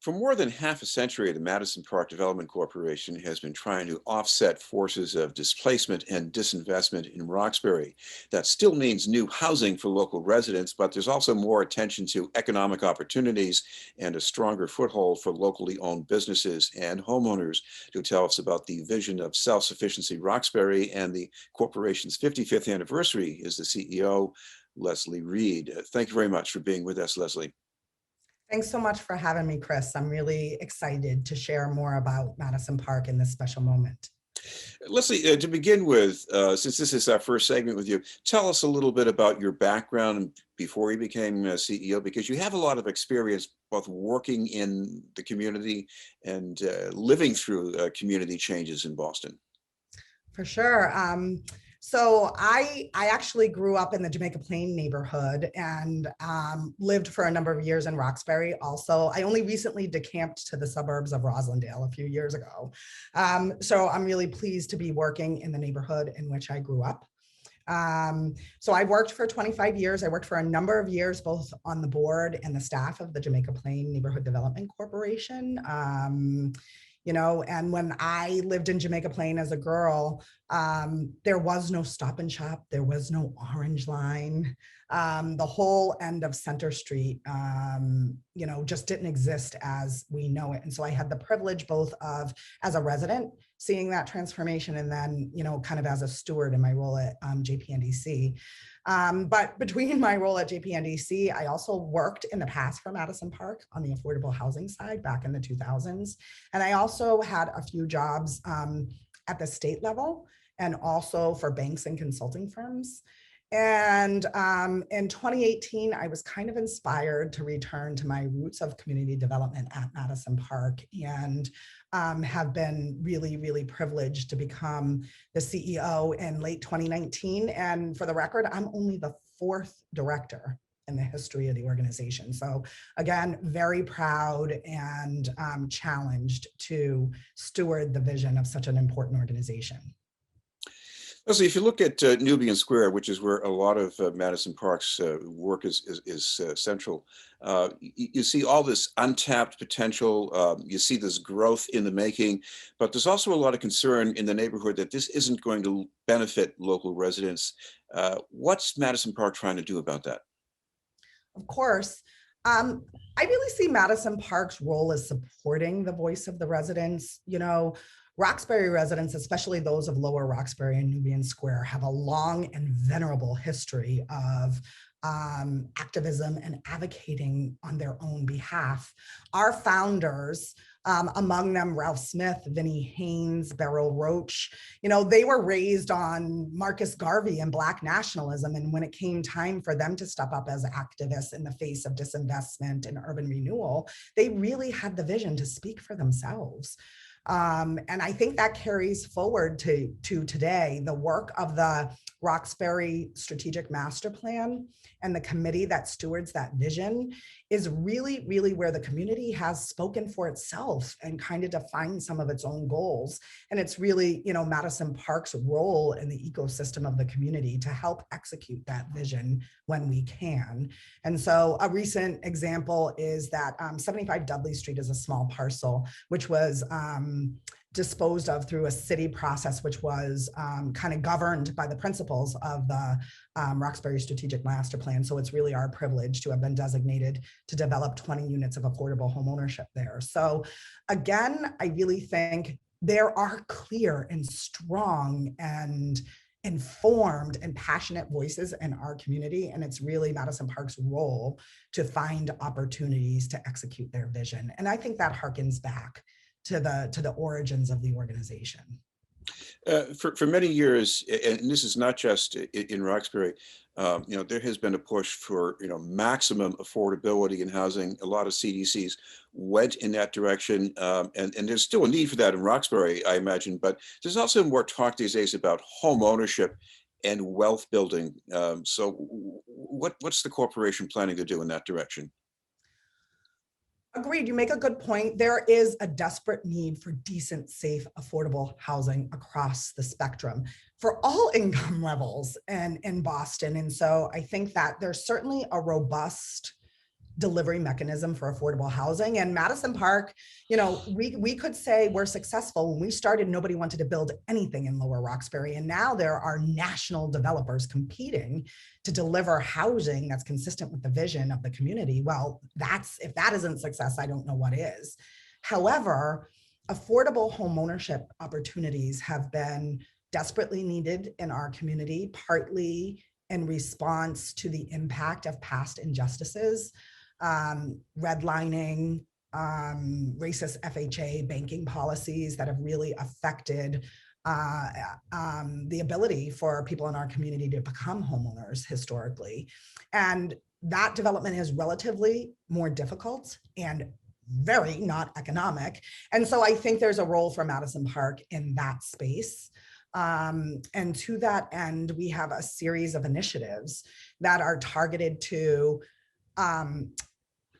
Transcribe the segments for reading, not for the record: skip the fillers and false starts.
For more than half a century, the Madison Park Development Corporation has been trying to offset forces of displacement and disinvestment in Roxbury. That still means new housing for local residents, but there's also more attention to economic opportunities and a stronger foothold for locally owned businesses and homeowners. To tell us about the vision of self-sufficiency Roxbury and the corporation's 55th anniversary is the CEO, Leslie Reid. Thank you very much for being with us, Leslie. Thanks so much for having me, Chris. I'm really excited to share more about Madison Park in this special moment. Leslie, to begin with, since this is our first segment with you, tell us a little bit about your background before you became CEO, because you have a lot of experience both working in the community and living through community changes in Boston. For sure. So I actually grew up in the Jamaica Plain neighborhood and lived for a number of years in Roxbury. Also, I only recently decamped to the suburbs of Roslindale a few years ago. So I'm really pleased to be working in the neighborhood in which I grew up. So I worked for 25 years. I worked for a number of years, both on the board and the staff of the Jamaica Plain Neighborhood Development Corporation. And when I lived in Jamaica Plain as a girl, there was no Stop and Shop, there was no Orange Line. The whole end of Center Street, just didn't exist as we know it. And so I had the privilege both of, as a resident, seeing that transformation, and then, kind of as a steward in my role at JPNDC. But between my role at JPNDC, I also worked in the past for Madison Park on the affordable housing side back in the 2000s. And I also had a few jobs at the state level and also for banks and consulting firms. And in 2018, I was kind of inspired to return to my roots of community development at Madison Park, and have been really, really privileged to become the CEO in late 2019. And for the record, I'm only the fourth director in the history of the organization. So again, very proud and challenged to steward the vision of such an important organization. Leslie, if you look at Nubian Square, which is where a lot of Madison Park's work is central, you see all this untapped potential. You see this growth in the making, but there's also a lot of concern in the neighborhood that this isn't going to benefit local residents. What's Madison Park trying to do about that? Of course. I really see Madison Park's role as supporting the voice of the residents. Roxbury residents, especially those of Lower Roxbury and Nubian Square, have a long and venerable history of activism and advocating on their own behalf. Our founders, among them Ralph Smith, Vinnie Haynes, Beryl Roach, they were raised on Marcus Garvey and Black nationalism. And when it came time for them to step up as activists in the face of disinvestment and urban renewal, they really had the vision to speak for themselves. And I think that carries forward to today. The work of the Roxbury Strategic Master Plan and the committee that stewards that vision is really, really where the community has spoken for itself and kind of defined some of its own goals. And it's really, Madison Park's role in the ecosystem of the community to help execute that vision when we can. And so a recent example is that 75 Dudley Street is a small parcel, which was disposed of through a city process, which was kind of governed by the principles of the Roxbury Strategic Master Plan. So it's really our privilege to have been designated to develop 20 units of affordable homeownership there. So again, I really think there are clear and strong and informed and passionate voices in our community. And it's really Madison Park's role to find opportunities to execute their vision. And I think that harkens back to the origins of the organization. For many years, and this is not just in Roxbury, there has been a push for maximum affordability in housing. A lot of CDCs went in that direction, and there's still a need for that in Roxbury, I imagine. But there's also more talk these days about home ownership and wealth building. So, what's the corporation planning to do in that direction? Agreed. You make a good point. There is a desperate need for decent, safe, affordable housing across the spectrum for all income levels and in Boston. And so I think that there's certainly a robust delivery mechanism for affordable housing. And Madison Park, you know, we could say we're successful. When we started, nobody wanted to build anything in Lower Roxbury. And now there are national developers competing to deliver housing that's consistent with the vision of the community. Well, if that isn't success, I don't know what is. However, affordable homeownership opportunities have been desperately needed in our community, partly in response to the impact of past injustices, redlining, racist FHA banking policies that have really affected the ability for people in our community to become homeowners historically. And that development is relatively more difficult and very not economic. And so I think there's a role for Madison Park in that space. And to that end, we have a series of initiatives that are targeted to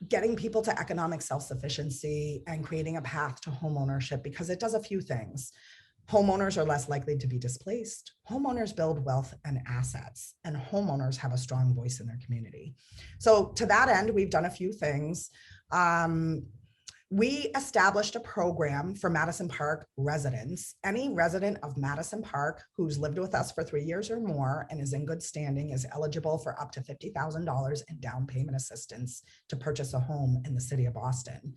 getting people to economic self-sufficiency and creating a path to homeownership, because it does a few things. Homeowners are less likely to be displaced. Homeowners build wealth and assets, and homeowners have a strong voice in their community. So to that end, we've done a few things. We established a program for Madison Park residents. Any resident of Madison Park who's lived with us for 3 years or more and is in good standing is eligible for up to $50,000 in down payment assistance to purchase a home in the city of Boston.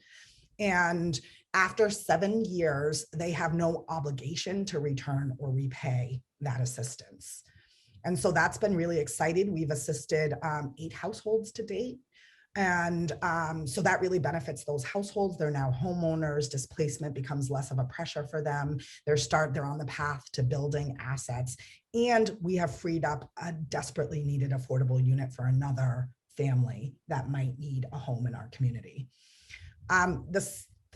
And after 7 years, they have no obligation to return or repay that assistance. And so that's been really exciting. We've assisted 8 households to date. And so that really benefits those households. They're now homeowners. Displacement becomes less of a pressure for them. They're on the path to building assets. And we have freed up a desperately needed affordable unit for another family that might need a home in our community.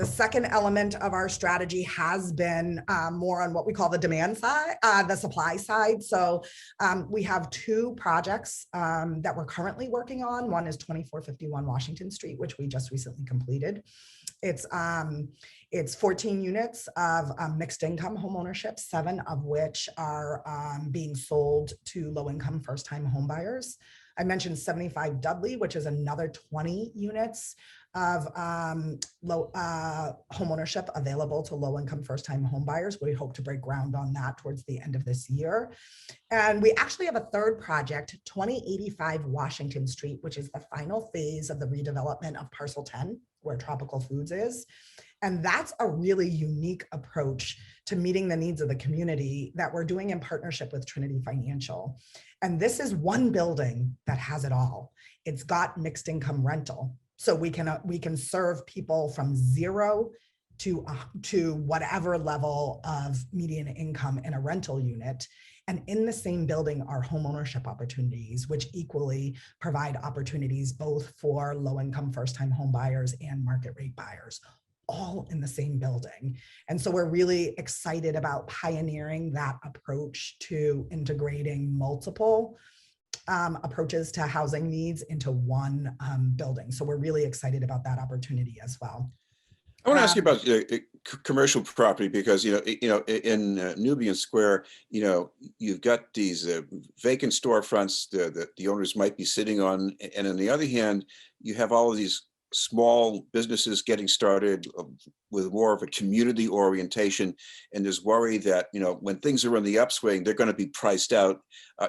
The second element of our strategy has been more on what we call the demand side, the supply side. So we have 2 projects that we're currently working on. One is 2451 Washington Street, which we just recently completed. It's 14 units of mixed income homeownership, 7 of which are being sold to low-income first-time homebuyers. I mentioned 75 Dudley, which is another 20 units of homeownership available to low-income first-time homebuyers. We hope to break ground on that towards the end of this year. And we actually have a third project, 2085 Washington Street, which is the final phase of the redevelopment of Parcel 10, where Tropical Foods is. And that's a really unique approach to meeting the needs of the community that we're doing in partnership with Trinity Financial. And this is one building that has it all. It's got mixed income rental. So we can serve people from 0 to whatever level of median income in a rental unit. And in the same building are homeownership opportunities, which equally provide opportunities both for low-income first-time home buyers and market rate buyers, all in the same building. And so we're really excited about pioneering that approach to integrating multiple approaches to housing needs into one building. So we're really excited about that opportunity as well. I want to ask you about commercial property, because in Nubian Square, you've got these vacant storefronts that the owners might be sitting on, and on the other hand, you have all of these small businesses getting started with more of a community orientation, and there's worry that when things are in the upswing, they're going to be priced out.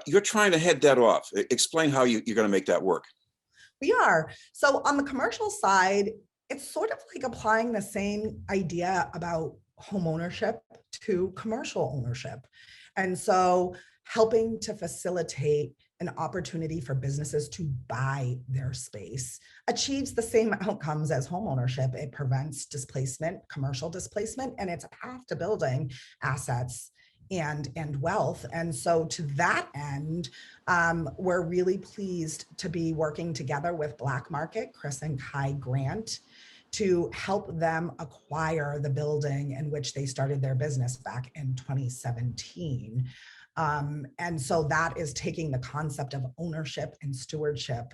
You're trying to head that off. Explain how you're going to make that work. We are. So on the commercial side, it's sort of like applying the same idea about home ownership to commercial ownership. And so helping to facilitate an opportunity for businesses to buy their space achieves the same outcomes as home ownership. It prevents displacement, commercial displacement, and it's a path to building assets and wealth. And so to that end, we're really pleased to be working together with Black Market, Chris and Kai Grant, to help them acquire the building in which they started their business back in 2017. And so that is taking the concept of ownership and stewardship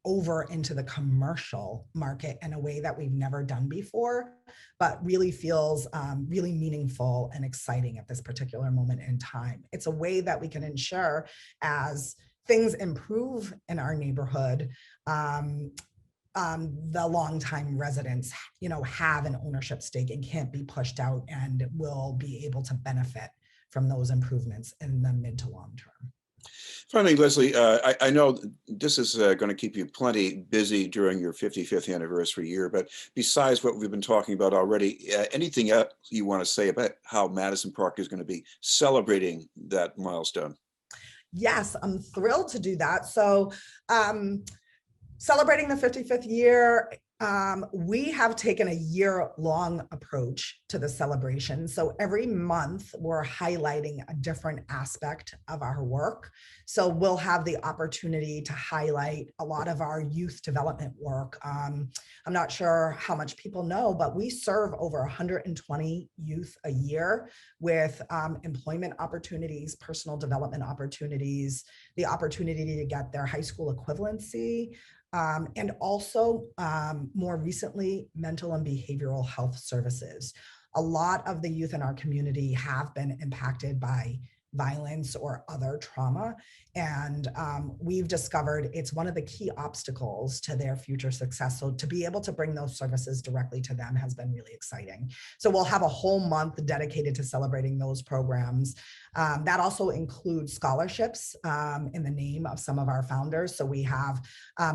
over into the commercial market in a way that we've never done before, but really feels really meaningful and exciting at this particular moment in time. It's a way that we can ensure, as things improve in our neighborhood, the longtime residents, have an ownership stake and can't be pushed out and will be able to benefit from those improvements in the mid to long term. Finally, Leslie, I know this is going to keep you plenty busy during your 55th anniversary year, but besides what we've been talking about already, anything else you want to say about how Madison Park is going to be celebrating that milestone? Yes, I'm thrilled to do that. So, celebrating the 55th year, we have taken a year-long approach to the celebration. So every month we're highlighting a different aspect of our work. So we'll have the opportunity to highlight a lot of our youth development work. I'm not sure how much people know, but we serve over 120 youth a year with employment opportunities, personal development opportunities, the opportunity to get their high school equivalency, and also more recently, mental and behavioral health services. A lot of the youth in our community have been impacted by violence or other trauma. And we've discovered it's one of the key obstacles to their future success. So to be able to bring those services directly to them has been really exciting. So we'll have a whole month dedicated to celebrating those programs. That also includes scholarships in the name of some of our founders. So we have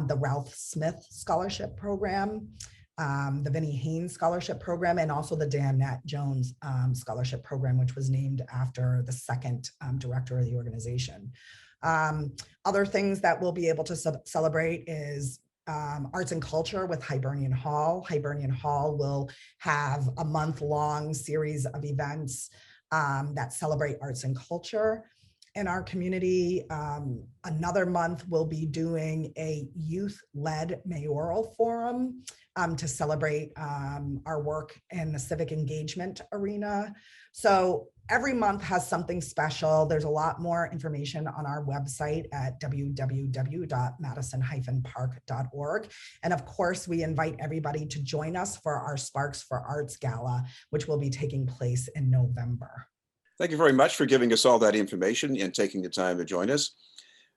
the Ralph Smith Scholarship Program, the Vinnie Haynes Scholarship Program, and also the Danette Jones Scholarship Program, which was named after the second director of the organization. Other things that we'll be able to celebrate is arts and culture with Hibernian Hall. Hibernian Hall will have a month-long series of events that celebrate arts and culture in our community. Another month we'll be doing a youth-led mayoral forum to celebrate our work in the civic engagement arena. So every month has something special. There's a lot more information on our website at www.madison-park.org. And of course, we invite everybody to join us for our Sparks for Arts Gala, which will be taking place in November. Thank you very much for giving us all that information and taking the time to join us.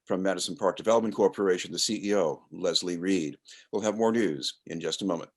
From Madison Park Development Corporation, the CEO, Leslie Reid. We'll have more news in just a moment.